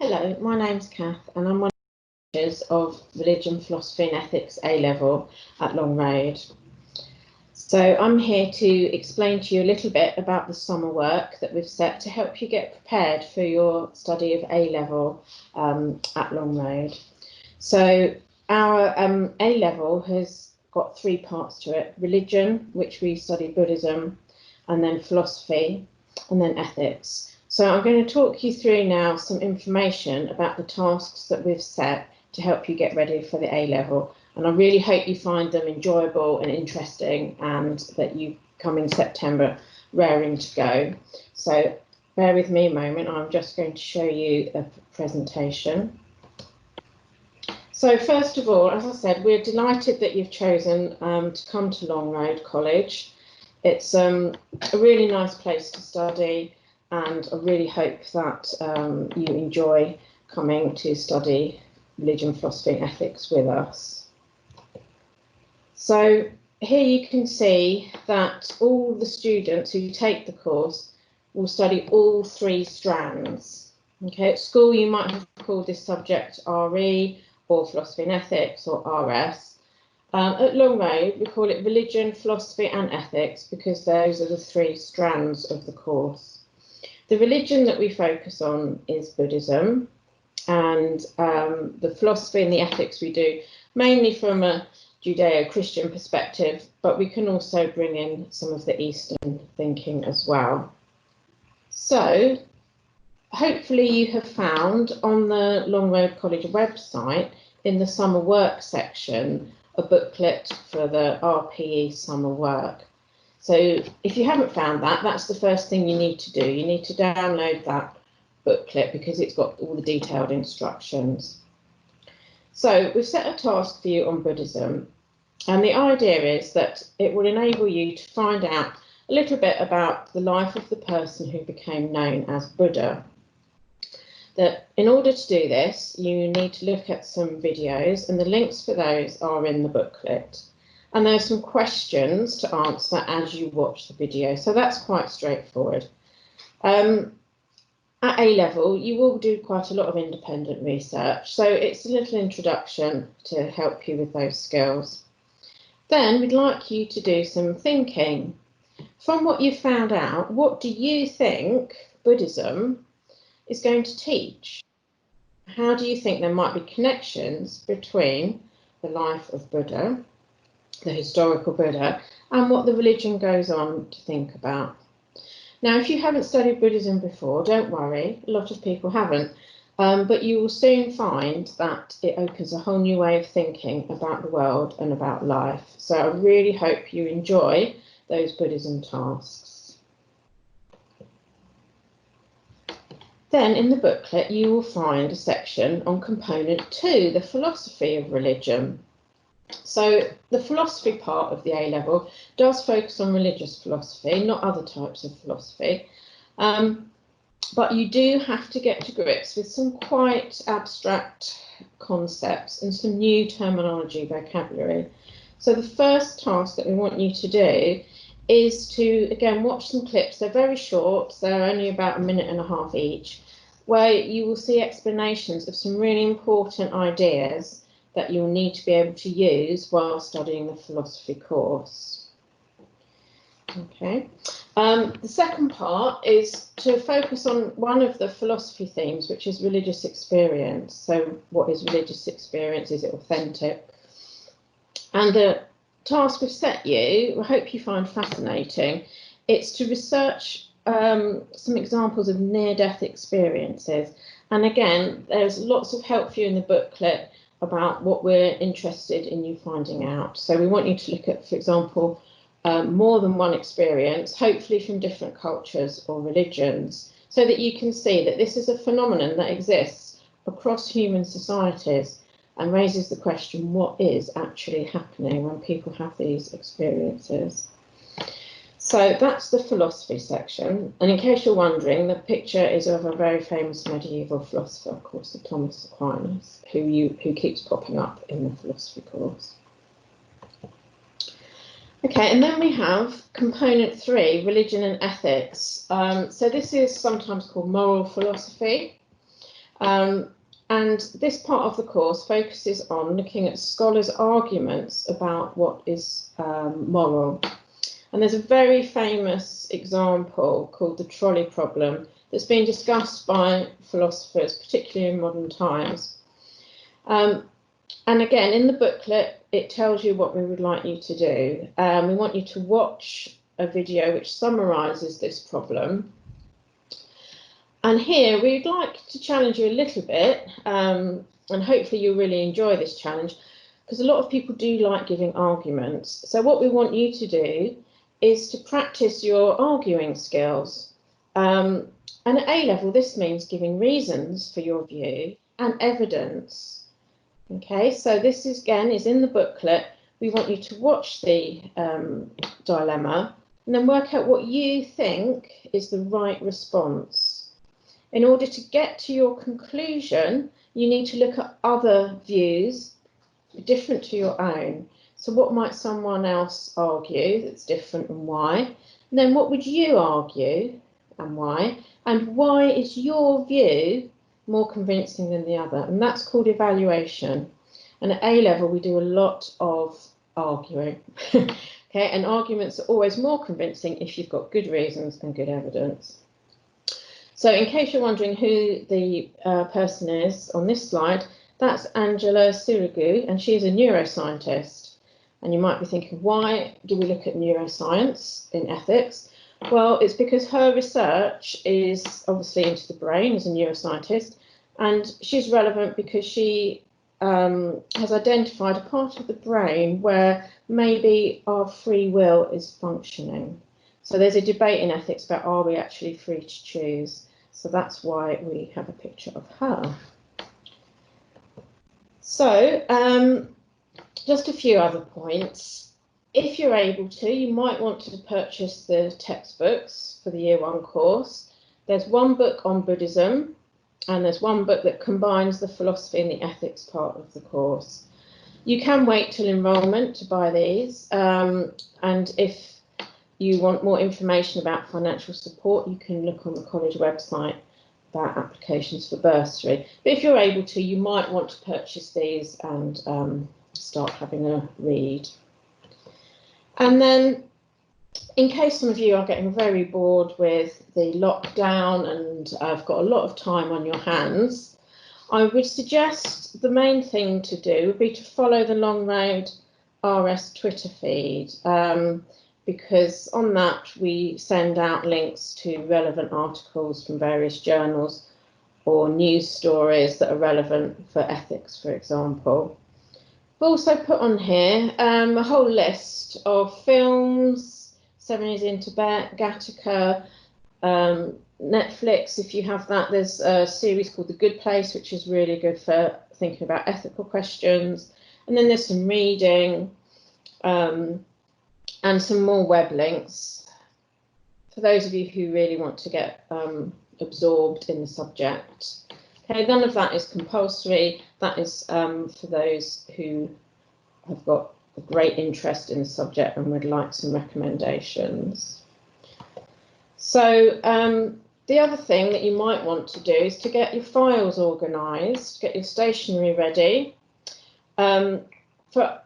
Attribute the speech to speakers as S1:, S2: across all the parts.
S1: Hello, my name's Cath and I'm one of the teachers of Religion, Philosophy and Ethics A-Level at Long Road. So I'm here to explain to you a little bit about the summer work that we've set to help you get prepared for your study of A-Level at Long Road. So our A-Level has got three parts to it: religion, which we study Buddhism, and then philosophy, and then ethics. So I'm going to talk you through now some information about the tasks that we've set to help you get ready for the A-Level. And I really hope you find them enjoyable and interesting, and that you come in September raring to go. So bear with me a moment, I'm just going to show you a presentation. So first of all, as I said, we're delighted that you've chosen to come to Long Road College. It's a really nice place to study, and I really hope that you enjoy coming to study religion, philosophy and ethics with us. So here you can see that all the students who take the course will study all three strands. Okay, at school you might have called this subject RE or philosophy and ethics or RS. At Long Road we call it religion, philosophy and ethics because those are the three strands of the course. The religion that we focus on is Buddhism, and the philosophy and the ethics we do mainly from a Judeo-Christian perspective, but we can also bring in some of the Eastern thinking as well. So hopefully you have found on the Long Road College website in the summer work section a booklet for the RPE summer work. So if you haven't found that, that's the first thing you need to do. You need to download that booklet because it's got all the detailed instructions. So we've set a task for you on Buddhism, and the idea is that it will enable you to find out a little bit about the life of the person who became known as Buddha. That in order to do this, you need to look at some videos, and the links for those are in the booklet. And there's some questions to answer as you watch the video, so that's quite straightforward. At A-Level, you will do quite a lot of independent research, so it's a little introduction to help you with those skills. Then we'd like you to do some thinking. From what you've found out, what do you think Buddhism is going to teach? How do you think there might be connections between the life of Buddha, the historical Buddha, and what the religion goes on to think about? Now, if you haven't studied Buddhism before, don't worry, a lot of people haven't, but you will soon find that it opens a whole new way of thinking about the world and about life. So I really hope you enjoy those Buddhism tasks. Then in the booklet, you will find a section on component 2, the philosophy of religion. So the philosophy part of the A-Level does focus on religious philosophy, not other types of philosophy. But you do have to get to grips with some quite abstract concepts and some new terminology, vocabulary. So the first task that we want you to do is to, again, watch some clips. They're very short, they're only about 1.5 minutes each, where you will see explanations of some really important ideas that you'll need to be able to use while studying the philosophy course. Okay. The second part is to focus on one of the philosophy themes, which is religious experience. So what is religious experience? Is it authentic? And the task we've set you, I hope you find fascinating, it's to research some examples of near-death experiences. And again, there's lots of help for you in the booklet about what we're interested in you finding out. So we want you to look at, for example, more than one experience, hopefully from different cultures or religions, so that you can see that this is a phenomenon that exists across human societies and raises the question, what is actually happening when people have these experiences? So that's the philosophy section. And in case you're wondering, the picture is of a very famous medieval philosopher, of course, Sir Thomas Aquinas, who keeps popping up in the philosophy course. Okay, and then we have component 3, religion and ethics. So this is sometimes called moral philosophy. And this part of the course focuses on looking at scholars' arguments about what is moral. And there's a very famous example called the trolley problem that's been discussed by philosophers, particularly in modern times. And again, in the booklet, it tells you what we would like you to do. We want you to watch a video which summarises this problem. And here we'd like to challenge you a little bit, and hopefully you'll really enjoy this challenge, because a lot of people do like giving arguments. So what we want you to do is to practice your arguing skills. And at A level, this means giving reasons for your view and evidence. Okay, so this is, again, is in the booklet. We want you to watch the dilemma and then work out what you think is the right response. In order to get to your conclusion, you need to look at other views different to your own. So what might someone else argue that's different and why? And then what would you argue and why? And why is your view more convincing than the other? And that's called evaluation. And at A level, we do a lot of arguing. Okay, and arguments are always more convincing if you've got good reasons and good evidence. So in case you're wondering who the person is on this slide, that's Angela Sirigu, and she's a neuroscientist. And you might be thinking, why do we look at neuroscience in ethics? Well, it's because her research is obviously into the brain as a neuroscientist, and she's relevant because she has identified a part of the brain where maybe our free will is functioning. So there's a debate in ethics about, are we actually free to choose? So that's why we have a picture of her. So just a few other points. If you're able to, you might want to purchase the textbooks for the Year 1 course. There's one book on Buddhism, and there's one book that combines the philosophy and the ethics part of the course. You can wait till enrolment to buy these, and if you want more information about financial support, you can look on the college website about applications for bursary. But if you're able to, you might want to purchase these and start having a read. And then, in case some of you are getting very bored with the lockdown and I've got a lot of time on your hands, I would suggest the main thing to do would be to follow the Long Road RS Twitter feed. Because on that we send out links to relevant articles from various journals or news stories that are relevant for ethics, for example. We've also put on here a whole list of films, 7 Years in Tibet, Gattaca, Netflix, if you have that. There's a series called The Good Place, which is really good for thinking about ethical questions. And then there's some reading, and some more web links for those of you who really want to get absorbed in the subject. Okay, none of that is compulsory. That is for those who have got a great interest in the subject and would like some recommendations. So the other thing that you might want to do is to get your files organised, get your stationery ready. For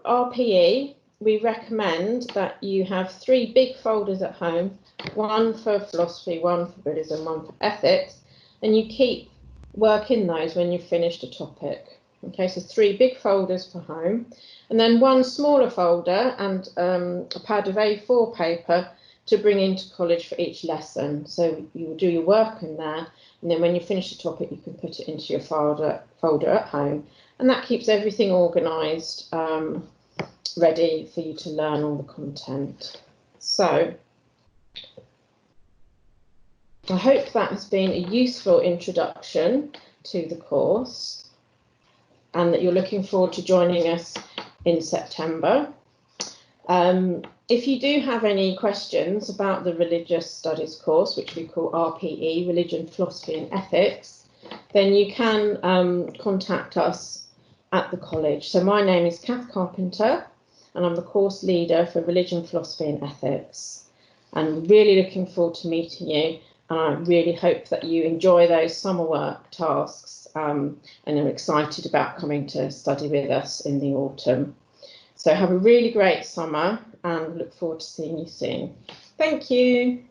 S1: RPE, we recommend that you have 3 big folders at home, one for philosophy, one for Buddhism, one for ethics, and you keep work in those when you've finished a topic. Okay, so 3 big folders for home, and then one smaller folder and a pad of A4 paper to bring into college for each lesson. So you will do your work in there, and then when you finish the topic, you can put it into your folder at home, and that keeps everything organised, ready for you to learn all the content. So I hope that has been a useful introduction to the course and that you're looking forward to joining us in September. If you do have any questions about the Religious Studies course, which we call RPE, Religion, Philosophy and Ethics, then you can contact us at the college. So my name is Cath Carpenter, and I'm the course leader for Religion, Philosophy and Ethics. I'm really looking forward to meeting you, and I really hope that you enjoy those summer work tasks and are excited about coming to study with us in the autumn. So have a really great summer and look forward to seeing you soon. Thank you.